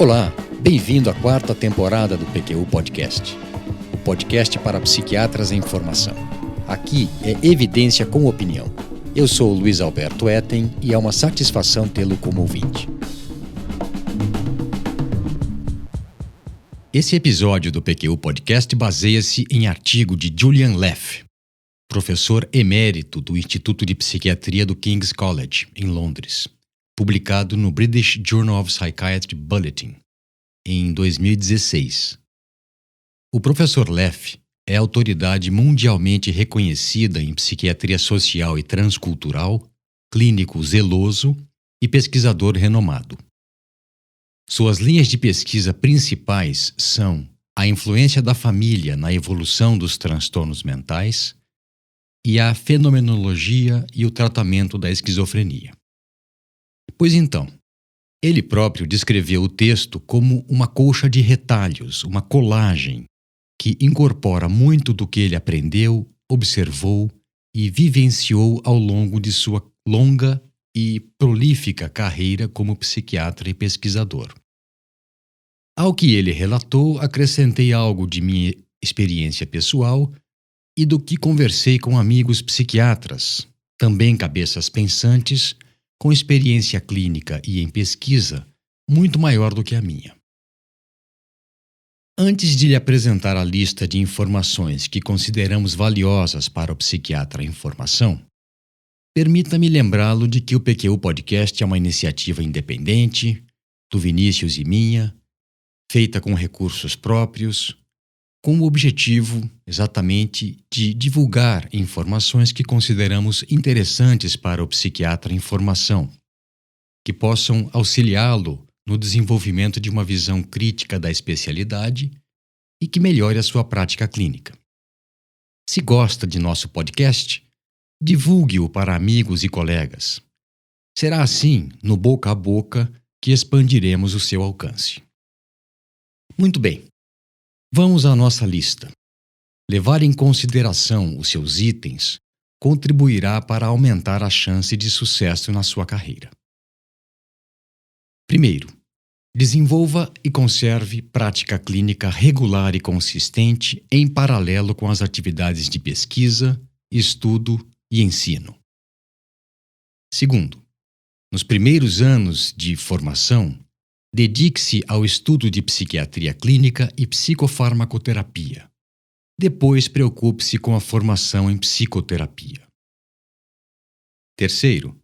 Olá, bem-vindo à quarta temporada do PQU Podcast, o podcast para psiquiatras em formação. Aqui é evidência com opinião. Eu sou o Luiz Alberto Etten e é uma satisfação tê-lo como ouvinte. Esse episódio do PQU Podcast baseia-se em artigo de Julian Leff, professor emérito do Instituto de Psiquiatria do King's College, em Londres, publicado no British Journal of Psychiatry Bulletin, em 2016. O professor Leff é autoridade mundialmente reconhecida em psiquiatria social e transcultural, clínico zeloso e pesquisador renomado. Suas linhas de pesquisa principais são a influência da família na evolução dos transtornos mentais e a fenomenologia e o tratamento da esquizofrenia. Pois então, ele próprio descreveu o texto como uma colcha de retalhos, uma colagem, que incorpora muito do que ele aprendeu, observou e vivenciou ao longo de sua longa e prolífica carreira como psiquiatra e pesquisador. Ao que ele relatou, acrescentei algo de minha experiência pessoal e do que conversei com amigos psiquiatras, também cabeças pensantes, com experiência clínica e em pesquisa muito maior do que a minha. Antes de lhe apresentar a lista de informações que consideramos valiosas para o psiquiatra em formação, permita-me lembrá-lo de que o PQU Podcast é uma iniciativa independente, do Vinícius e minha, feita com recursos próprios, com o objetivo, exatamente, de divulgar informações que consideramos interessantes para o psiquiatra em formação, que possam auxiliá-lo no desenvolvimento de uma visão crítica da especialidade e que melhore a sua prática clínica. Se gosta de nosso podcast, divulgue-o para amigos e colegas. Será assim, no boca a boca, que expandiremos o seu alcance. Muito bem. Vamos à nossa lista. Levar em consideração os seus itens contribuirá para aumentar a chance de sucesso na sua carreira. Primeiro, desenvolva e conserve prática clínica regular e consistente em paralelo com as atividades de pesquisa, estudo e ensino. Segundo, nos primeiros anos de formação, dedique-se ao estudo de psiquiatria clínica e psicofarmacoterapia. Depois, preocupe-se com a formação em psicoterapia. Terceiro,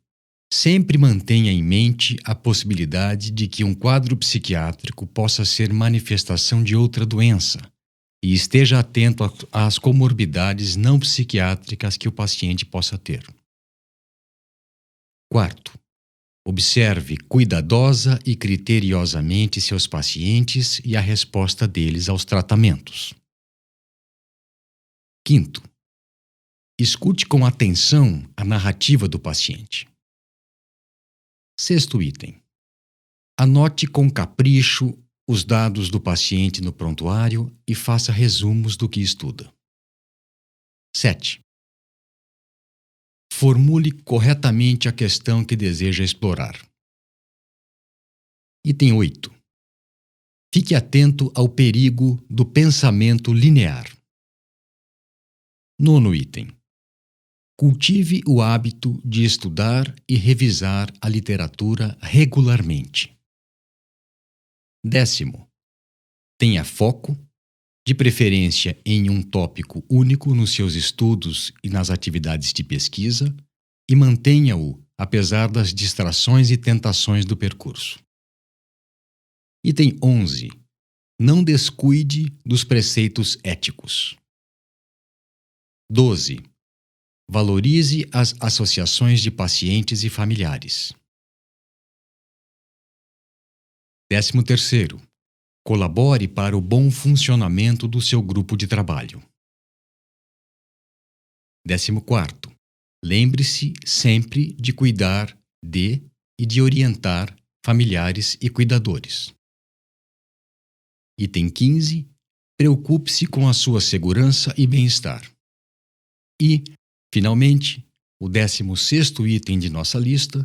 sempre mantenha em mente a possibilidade de que um quadro psiquiátrico possa ser manifestação de outra doença e esteja atento às comorbidades não psiquiátricas que o paciente possa ter. Quarto, observe cuidadosa e criteriosamente seus pacientes e a resposta deles aos tratamentos. Quinto, escute com atenção a narrativa do paciente. Sexto item, anote com capricho os dados do paciente no prontuário e faça resumos do que estuda. 7. Formule corretamente a questão que deseja explorar. Item 8. Fique atento ao perigo do pensamento linear. Nono item. Cultive o hábito de estudar e revisar a literatura regularmente. 10. Tenha foco, de preferência em um tópico único nos seus estudos e nas atividades de pesquisa, e mantenha-o apesar das distrações e tentações do percurso. Item 11. Não descuide dos preceitos éticos. 12. Valorize as associações de pacientes e familiares. 13. Colabore para o bom funcionamento do seu grupo de trabalho. 14. Lembre-se sempre de cuidar de e de orientar familiares e cuidadores. Item 15. Preocupe-se com a sua segurança e bem-estar. E, finalmente, o 16º item de nossa lista,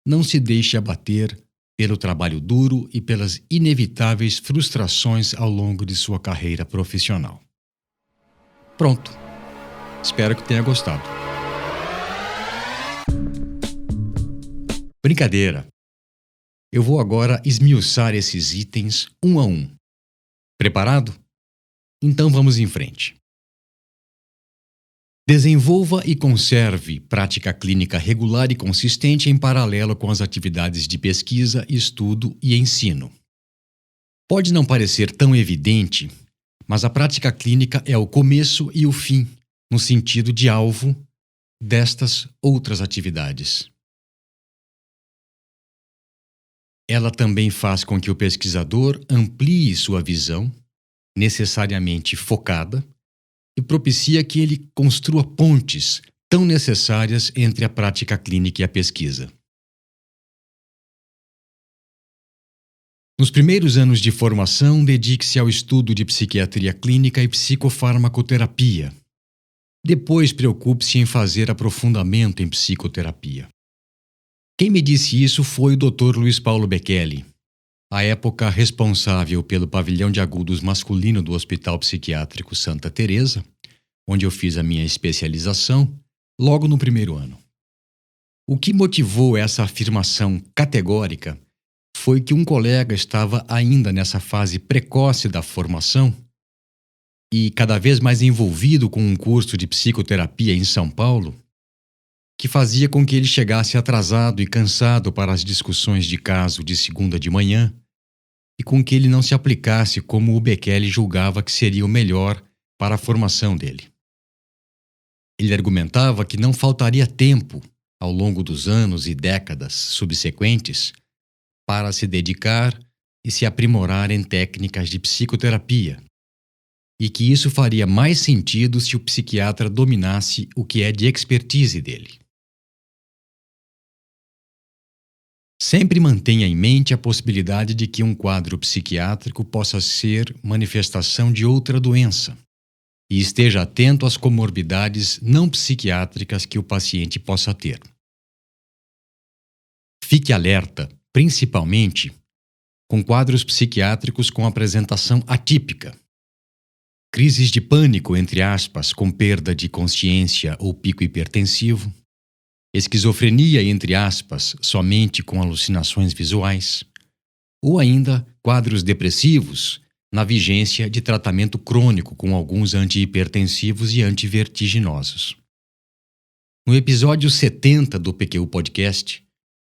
não se deixe abater pelo trabalho duro e pelas inevitáveis frustrações ao longo de sua carreira profissional. Pronto. Espero que tenha gostado. Brincadeira. Eu vou agora esmiuçar esses itens um a um. Preparado? Então vamos em frente. Desenvolva e conserve prática clínica regular e consistente em paralelo com as atividades de pesquisa, estudo e ensino. Pode não parecer tão evidente, mas a prática clínica é o começo e o fim, no sentido de alvo, destas outras atividades. Ela também faz com que o pesquisador amplie sua visão, necessariamente focada, e propicia que ele construa pontes tão necessárias entre a prática clínica e a pesquisa. Nos primeiros anos de formação, dedique-se ao estudo de psiquiatria clínica e psicofarmacoterapia. Depois, preocupe-se em fazer aprofundamento em psicoterapia. Quem me disse isso foi o Dr. Luiz Paulo Bekele, à época responsável pelo pavilhão de agudos masculino do Hospital Psiquiátrico Santa Teresa, onde eu fiz a minha especialização, logo no primeiro ano. O que motivou essa afirmação categórica foi que um colega estava ainda nessa fase precoce da formação e cada vez mais envolvido com um curso de psicoterapia em São Paulo, que fazia com que ele chegasse atrasado e cansado para as discussões de caso de segunda de manhã, e com que ele não se aplicasse como o Bekele julgava que seria o melhor para a formação dele. Ele argumentava que não faltaria tempo, ao longo dos anos e décadas subsequentes, para se dedicar e se aprimorar em técnicas de psicoterapia, e que isso faria mais sentido se o psiquiatra dominasse o que é de expertise dele. Sempre mantenha em mente a possibilidade de que um quadro psiquiátrico possa ser manifestação de outra doença e esteja atento às comorbidades não psiquiátricas que o paciente possa ter. Fique alerta, principalmente, com quadros psiquiátricos com apresentação atípica. Crises de pânico, entre aspas, com perda de consciência ou pico hipertensivo. Esquizofrenia, entre aspas, somente com alucinações visuais, ou ainda quadros depressivos na vigência de tratamento crônico com alguns antihipertensivos e antivertiginosos. No episódio 70 do PQU Podcast,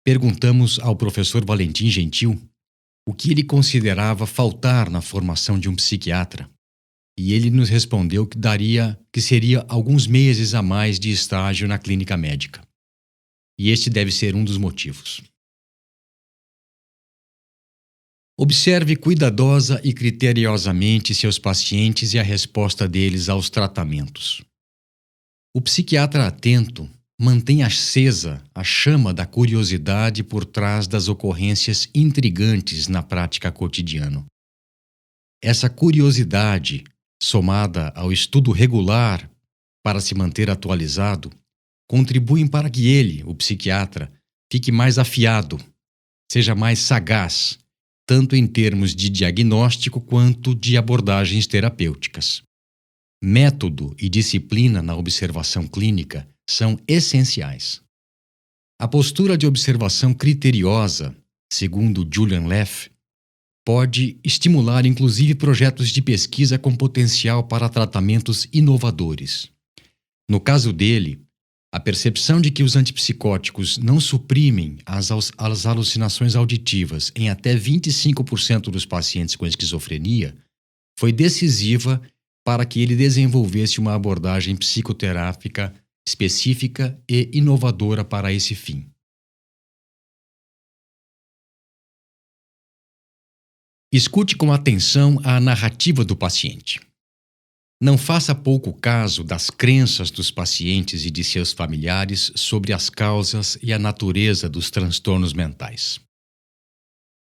perguntamos ao professor Valentim Gentil o que ele considerava faltar na formação de um psiquiatra, e ele nos respondeu que seria alguns meses a mais de estágio na clínica médica. E este deve ser um dos motivos. Observe cuidadosa e criteriosamente seus pacientes e a resposta deles aos tratamentos. O psiquiatra atento mantém acesa a chama da curiosidade por trás das ocorrências intrigantes na prática cotidiana. Essa curiosidade, somada ao estudo regular para se manter atualizado, contribuem para que ele, o psiquiatra, fique mais afiado, seja mais sagaz, tanto em termos de diagnóstico quanto de abordagens terapêuticas. Método e disciplina na observação clínica são essenciais. A postura de observação criteriosa, segundo Julian Leff, pode estimular inclusive projetos de pesquisa com potencial para tratamentos inovadores. No caso dele, a percepção de que os antipsicóticos não suprimem as alucinações auditivas em até 25% dos pacientes com esquizofrenia foi decisiva para que ele desenvolvesse uma abordagem psicoterápica específica e inovadora para esse fim. Escute com atenção a narrativa do paciente. Não faça pouco caso das crenças dos pacientes e de seus familiares sobre as causas e a natureza dos transtornos mentais.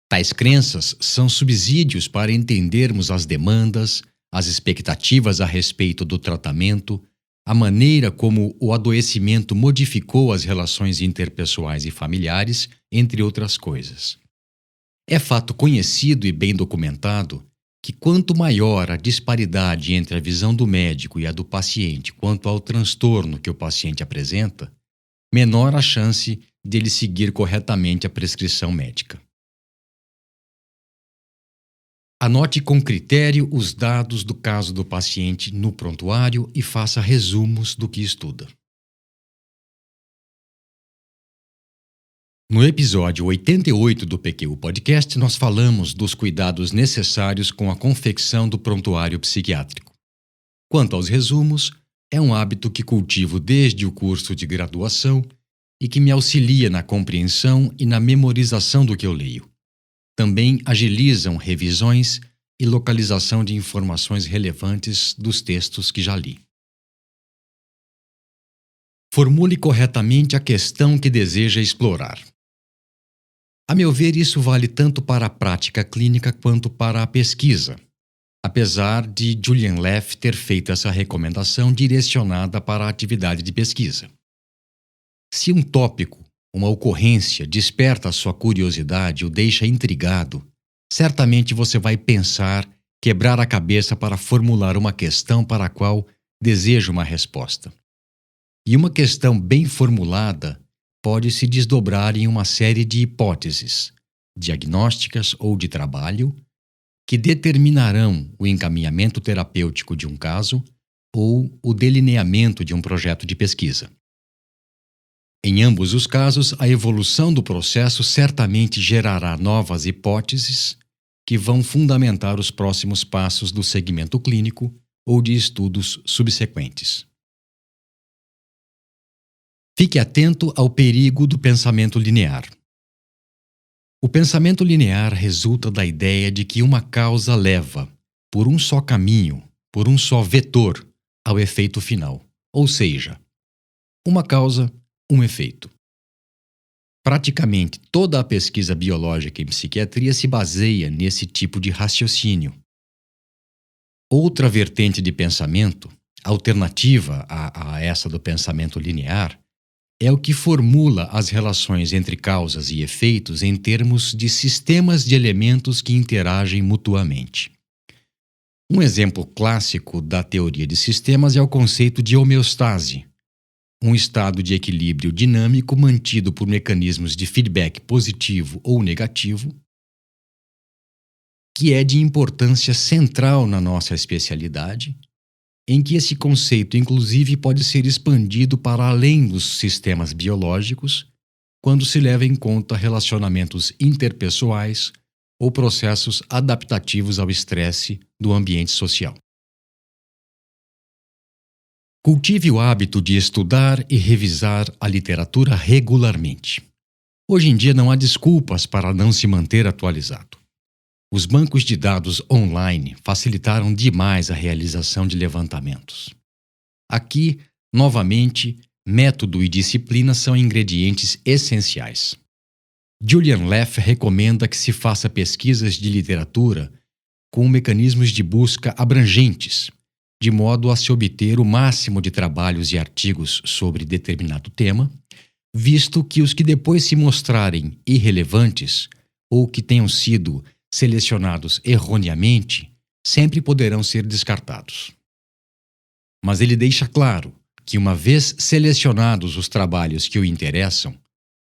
Tais crenças são subsídios para entendermos as demandas, as expectativas a respeito do tratamento, a maneira como o adoecimento modificou as relações interpessoais e familiares, entre outras coisas. É fato conhecido e bem documentado que quanto maior a disparidade entre a visão do médico e a do paciente quanto ao transtorno que o paciente apresenta, menor a chance dele seguir corretamente a prescrição médica. Anote com critério os dados do caso do paciente no prontuário e faça resumos do que estuda. No episódio 88 do PQU Podcast, nós falamos dos cuidados necessários com a confecção do prontuário psiquiátrico. Quanto aos resumos, é um hábito que cultivo desde o curso de graduação e que me auxilia na compreensão e na memorização do que eu leio. Também agilizam revisões e localização de informações relevantes dos textos que já li. Formule corretamente a questão que deseja explorar. A meu ver, isso vale tanto para a prática clínica quanto para a pesquisa, apesar de Julian Leff ter feito essa recomendação direcionada para a atividade de pesquisa. Se um tópico, uma ocorrência, desperta a sua curiosidade e o deixa intrigado, certamente você vai pensar, quebrar a cabeça para formular uma questão para a qual deseja uma resposta. E uma questão bem formulada pode se desdobrar em uma série de hipóteses, diagnósticas ou de trabalho, que determinarão o encaminhamento terapêutico de um caso ou o delineamento de um projeto de pesquisa. Em ambos os casos, a evolução do processo certamente gerará novas hipóteses que vão fundamentar os próximos passos do segmento clínico ou de estudos subsequentes. Fique atento ao perigo do pensamento linear. O pensamento linear resulta da ideia de que uma causa leva, por um só caminho, por um só vetor, ao efeito final, ou seja, uma causa, um efeito. Praticamente toda a pesquisa biológica em psiquiatria se baseia nesse tipo de raciocínio. Outra vertente de pensamento, alternativa a essa do pensamento linear, é o que formula as relações entre causas e efeitos em termos de sistemas de elementos que interagem mutuamente. Um exemplo clássico da teoria de sistemas é o conceito de homeostase, um estado de equilíbrio dinâmico mantido por mecanismos de feedback positivo ou negativo, que é de importância central na nossa especialidade, em que esse conceito, inclusive, pode ser expandido para além dos sistemas biológicos, quando se leva em conta relacionamentos interpessoais ou processos adaptativos ao estresse do ambiente social. Cultive o hábito de estudar e revisar a literatura regularmente. Hoje em dia não há desculpas para não se manter atualizado. Os bancos de dados online facilitaram demais a realização de levantamentos. Aqui, novamente, método e disciplina são ingredientes essenciais. Julian Leff recomenda que se faça pesquisas de literatura com mecanismos de busca abrangentes, de modo a se obter o máximo de trabalhos e artigos sobre determinado tema, visto que os que depois se mostrarem irrelevantes ou que tenham sido selecionados erroneamente sempre poderão ser descartados. Mas ele deixa claro que, uma vez selecionados os trabalhos que o interessam,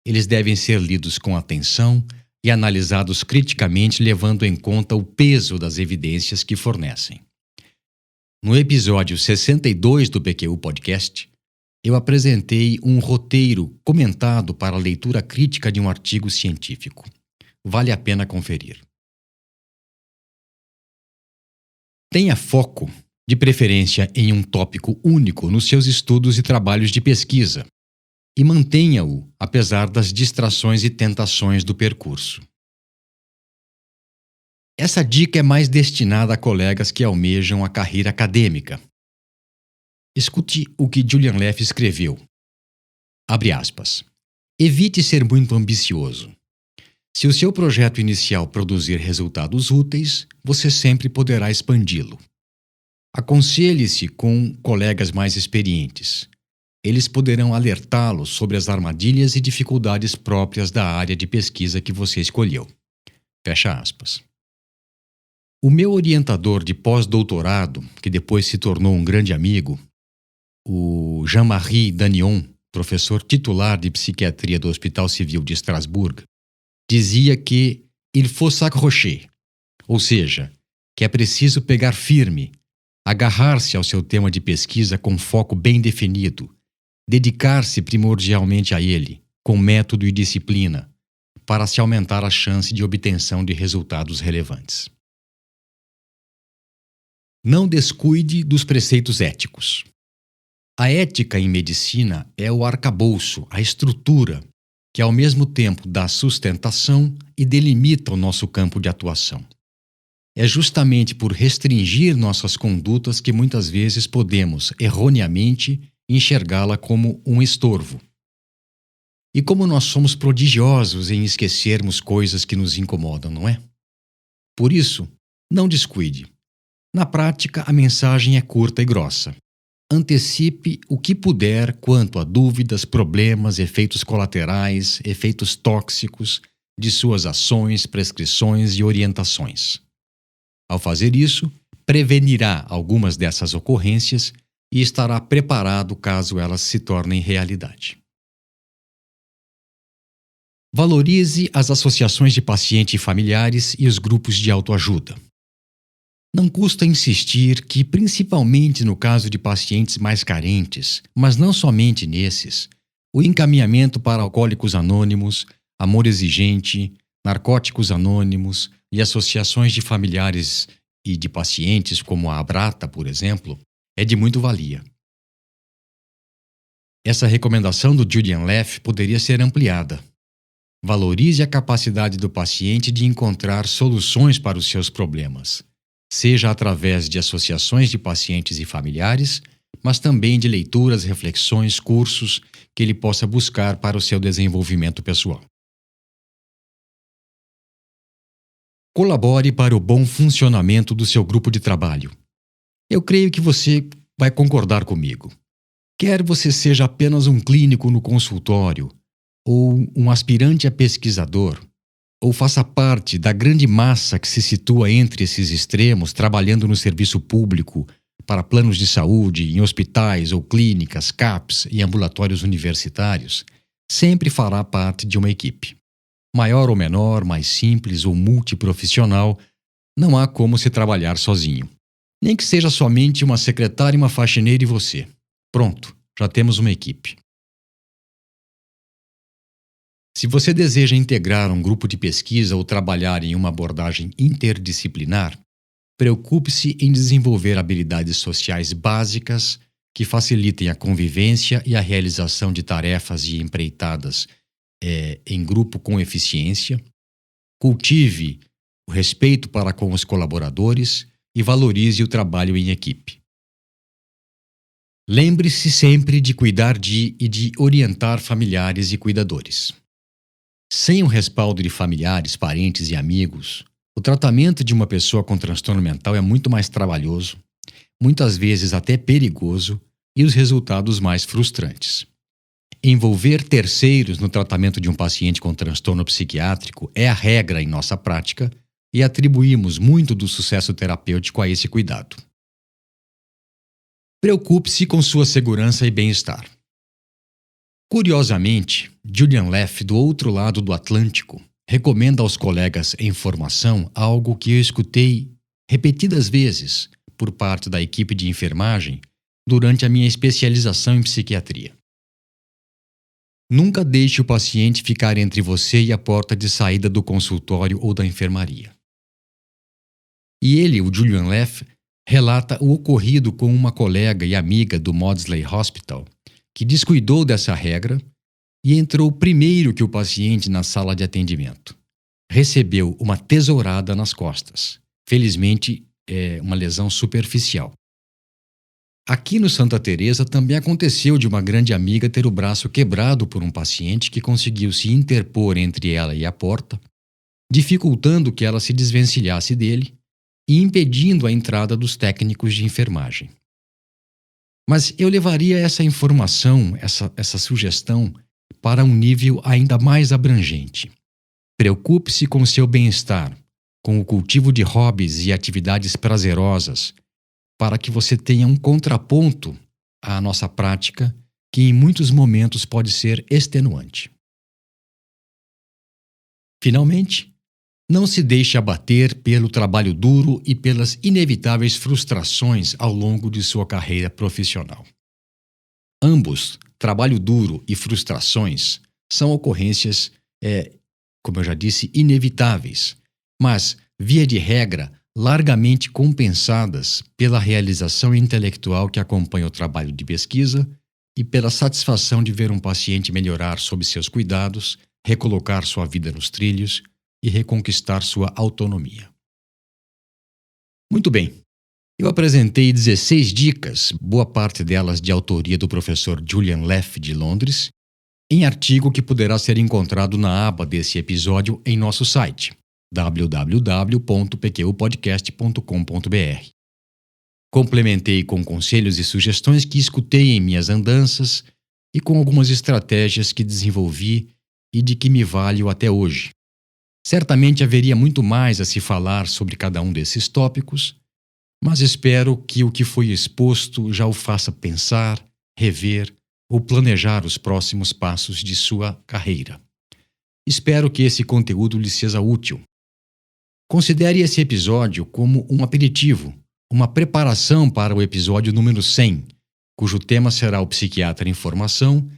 eles devem ser lidos com atenção e analisados criticamente, levando em conta o peso das evidências que fornecem. No episódio 62 do PQU Podcast, eu apresentei um roteiro comentado para a leitura crítica de um artigo científico. Vale a pena conferir. Tenha foco, de preferência em um tópico único nos seus estudos e trabalhos de pesquisa, e mantenha-o apesar das distrações e tentações do percurso. Essa dica é mais destinada a colegas que almejam a carreira acadêmica. Escute o que Julian Leff escreveu. Abre aspas. Evite ser muito ambicioso. Se o seu projeto inicial produzir resultados úteis, você sempre poderá expandi-lo. Aconselhe-se com colegas mais experientes. Eles poderão alertá-lo sobre as armadilhas e dificuldades próprias da área de pesquisa que você escolheu. Fecha aspas. O meu orientador de pós-doutorado, que depois se tornou um grande amigo, o Jean-Marie Danion, professor titular de psiquiatria do Hospital Civil de Estrasburgo, dizia que il faut s'accrocher, ou seja, que é preciso pegar firme, agarrar-se ao seu tema de pesquisa com foco bem definido, dedicar-se primordialmente a ele, com método e disciplina, para se aumentar a chance de obtenção de resultados relevantes. Não descuide dos preceitos éticos. A ética em medicina é o arcabouço, a estrutura, que ao mesmo tempo dá sustentação e delimita o nosso campo de atuação. É justamente por restringir nossas condutas que muitas vezes podemos, erroneamente, enxergá-la como um estorvo. E como nós somos prodigiosos em esquecermos coisas que nos incomodam, não é? Por isso, não descuide. Na prática, a mensagem é curta e grossa. Antecipe o que puder quanto a dúvidas, problemas, efeitos colaterais, efeitos tóxicos de suas ações, prescrições e orientações. Ao fazer isso, prevenirá algumas dessas ocorrências e estará preparado caso elas se tornem realidade. Valorize as associações de paciente e familiares e os grupos de autoajuda. Não custa insistir que, principalmente no caso de pacientes mais carentes, mas não somente nesses, o encaminhamento para Alcoólicos Anônimos, Amor Exigente, Narcóticos Anônimos e associações de familiares e de pacientes, como a Abrata, por exemplo, é de muito valia. Essa recomendação do Julian Leff poderia ser ampliada. Valorize a capacidade do paciente de encontrar soluções para os seus problemas, seja através de associações de pacientes e familiares, mas também de leituras, reflexões, cursos que ele possa buscar para o seu desenvolvimento pessoal. Colabore para o bom funcionamento do seu grupo de trabalho. Eu creio que você vai concordar comigo. Quer você seja apenas um clínico no consultório, ou um aspirante a pesquisador, ou faça parte da grande massa que se situa entre esses extremos, trabalhando no serviço público, para planos de saúde, em hospitais ou clínicas, CAPs e ambulatórios universitários, sempre fará parte de uma equipe. Maior ou menor, mais simples ou multiprofissional, não há como se trabalhar sozinho. Nem que seja somente uma secretária, uma faxineira e você. Pronto, já temos uma equipe. Se você deseja integrar um grupo de pesquisa ou trabalhar em uma abordagem interdisciplinar, preocupe-se em desenvolver habilidades sociais básicas que facilitem a convivência e a realização de tarefas e empreitadas em grupo com eficiência. Cultive o respeito para com os colaboradores e valorize o trabalho em equipe. Lembre-se sempre de cuidar de e de orientar familiares e cuidadores. Sem o respaldo de familiares, parentes e amigos, o tratamento de uma pessoa com transtorno mental é muito mais trabalhoso, muitas vezes até perigoso, e os resultados mais frustrantes. Envolver terceiros no tratamento de um paciente com transtorno psiquiátrico é a regra em nossa prática e atribuímos muito do sucesso terapêutico a esse cuidado. Preocupe-se com sua segurança e bem-estar. Curiosamente, Julian Leff, do outro lado do Atlântico, recomenda aos colegas em formação algo que eu escutei repetidas vezes por parte da equipe de enfermagem durante a minha especialização em psiquiatria. Nunca deixe o paciente ficar entre você e a porta de saída do consultório ou da enfermaria. E ele, o Julian Leff, relata o ocorrido com uma colega e amiga do Maudsley Hospital, que descuidou dessa regra e entrou primeiro que o paciente na sala de atendimento. Recebeu uma tesourada nas costas. Felizmente, é uma lesão superficial. Aqui no Santa Teresa também aconteceu de uma grande amiga ter o braço quebrado por um paciente que conseguiu se interpor entre ela e a porta, dificultando que ela se desvencilhasse dele e impedindo a entrada dos técnicos de enfermagem. Mas eu levaria essa informação, essa sugestão, para um nível ainda mais abrangente. Preocupe-se com seu bem-estar, com o cultivo de hobbies e atividades prazerosas, para que você tenha um contraponto à nossa prática, que em muitos momentos pode ser extenuante. Finalmente, não se deixe abater pelo trabalho duro e pelas inevitáveis frustrações ao longo de sua carreira profissional. Ambos, trabalho duro e frustrações, são ocorrências, como eu já disse, inevitáveis, mas, via de regra, largamente compensadas pela realização intelectual que acompanha o trabalho de pesquisa e pela satisfação de ver um paciente melhorar sob seus cuidados, recolocar sua vida nos trilhos e reconquistar sua autonomia. Muito bem, eu apresentei 16 dicas, boa parte delas de autoria do professor Julian Leff, de Londres, em artigo que poderá ser encontrado na aba desse episódio em nosso site, www.pqpodcast.com.br. Complementei com conselhos e sugestões que escutei em minhas andanças e com algumas estratégias que desenvolvi e de que me valho até hoje. Certamente haveria muito mais a se falar sobre cada um desses tópicos, mas espero que o que foi exposto já o faça pensar, rever ou planejar os próximos passos de sua carreira. Espero que esse conteúdo lhe seja útil. Considere esse episódio como um aperitivo, uma preparação para o episódio número 100, cujo tema será o psiquiatra em formação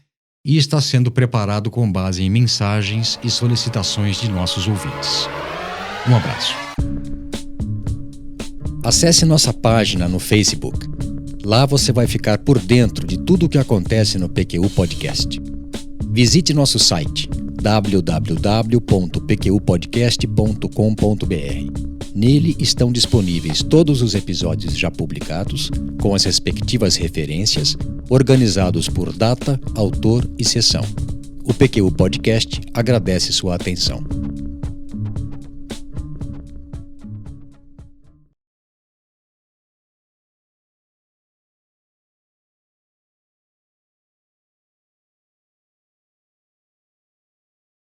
e está sendo preparado com base em mensagens e solicitações de nossos ouvintes. Um abraço. Acesse nossa página no Facebook. Lá você vai ficar por dentro de tudo o que acontece no PQU Podcast. Visite nosso site www.pqpodcast.com.br. Nele estão disponíveis todos os episódios já publicados, com as respectivas referências, organizados por data, autor e sessão. O PQU Podcast agradece sua atenção.